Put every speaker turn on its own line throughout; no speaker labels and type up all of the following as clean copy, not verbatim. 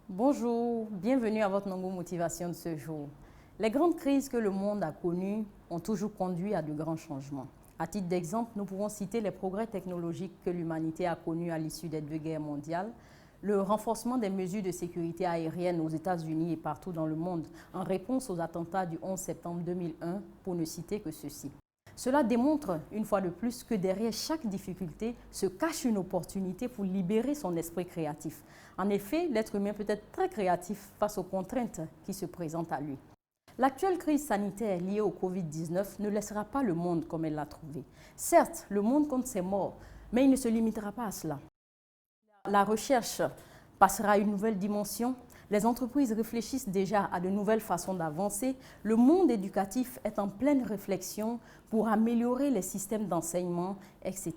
Bonjour, bienvenue à votre Nango Motivation de ce jour. Les grandes crises que le monde a connues ont toujours conduit à de grands changements. À titre d'exemple, nous pouvons citer les progrès technologiques que l'humanité a connus à l'issue des deux guerres mondiales, le renforcement des mesures de sécurité aérienne aux États-Unis et partout dans le monde en réponse aux attentats du 11 septembre 2001, pour ne citer que ceci. Cela démontre une fois de plus que derrière chaque difficulté se cache une opportunité pour libérer son esprit créatif. En effet, l'être humain peut être très créatif face aux contraintes qui se présentent à lui. L'actuelle crise sanitaire liée au Covid-19 ne laissera pas le monde comme elle l'a trouvé. Certes, le monde compte ses morts, mais il ne se limitera pas à cela. La recherche passera à une nouvelle dimension. Les entreprises réfléchissent déjà à de nouvelles façons d'avancer. Le monde éducatif est en pleine réflexion pour améliorer les systèmes d'enseignement, etc.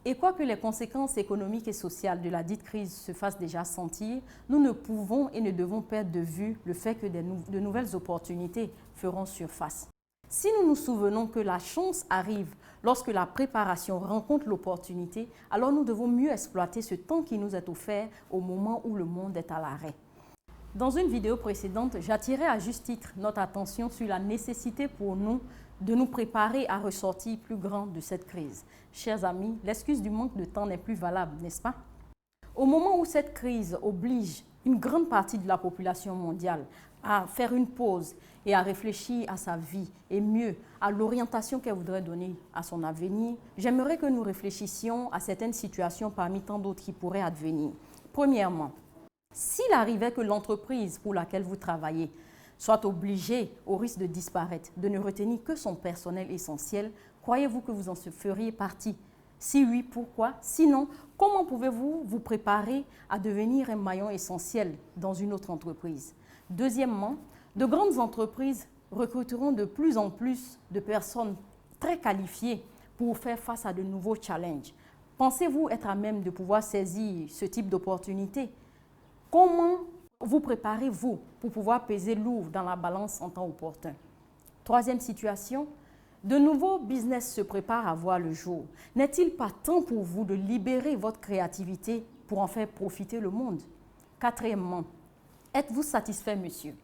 Et quoique les conséquences économiques et sociales de la dite crise se fassent déjà sentir, nous ne pouvons et ne devons perdre de vue le fait que de nouvelles opportunités feront surface. Si nous nous souvenons que la chance arrive lorsque la préparation rencontre l'opportunité, alors nous devons mieux exploiter ce temps qui nous est offert au moment où le monde est à l'arrêt. Dans une vidéo précédente, j'attirais à juste titre notre attention sur la nécessité pour nous de nous préparer à ressortir plus grand de cette crise. Chers amis, l'excuse du manque de temps n'est plus valable, n'est-ce pas? Au moment où cette crise oblige une grande partie de la population mondiale à faire une pause et à réfléchir à sa vie et mieux à l'orientation qu'elle voudrait donner à son avenir, j'aimerais que nous réfléchissions à certaines situations parmi tant d'autres qui pourraient advenir. Premièrement, s'il arrivait que l'entreprise pour laquelle vous travaillez soit obligée, au risque de disparaître, de ne retenir que son personnel essentiel, croyez-vous que vous en feriez partie? Si oui, pourquoi? Sinon, comment pouvez-vous vous préparer à devenir un maillon essentiel dans une autre entreprise? Deuxièmement, de grandes entreprises recruteront de plus en plus de personnes très qualifiées pour faire face à de nouveaux challenges. Pensez-vous être à même de pouvoir saisir ce type d'opportunité? Comment vous préparez-vous pour pouvoir peser lourd dans la balance en temps opportun? Troisième situation, de nouveaux business se préparent à voir le jour. N'est-il pas temps pour vous de libérer votre créativité pour en faire profiter le monde? Quatrièmement, êtes-vous satisfait, monsieur?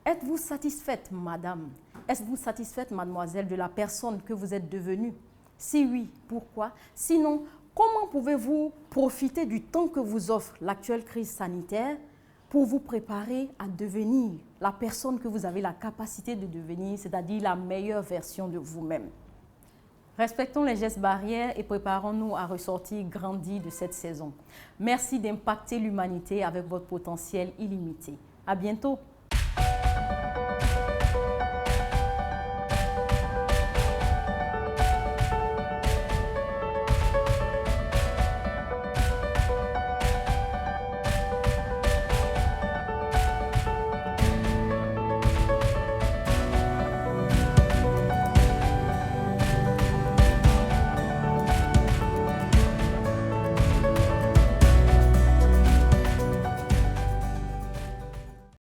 Êtes-vous satisfaite, madame? Êtes-vous satisfaite, mademoiselle, de la personne que vous êtes devenue? Si oui, pourquoi? Sinon, comment pouvez-vous profiter du temps que vous offre l'actuelle crise sanitaire pour vous préparer à devenir la personne que vous avez la capacité de devenir, c'est-à-dire la meilleure version de vous-même? Respectons les gestes barrières et préparons-nous à ressortir grandis de cette saison. Merci d'impacter l'humanité avec votre potentiel illimité. À bientôt!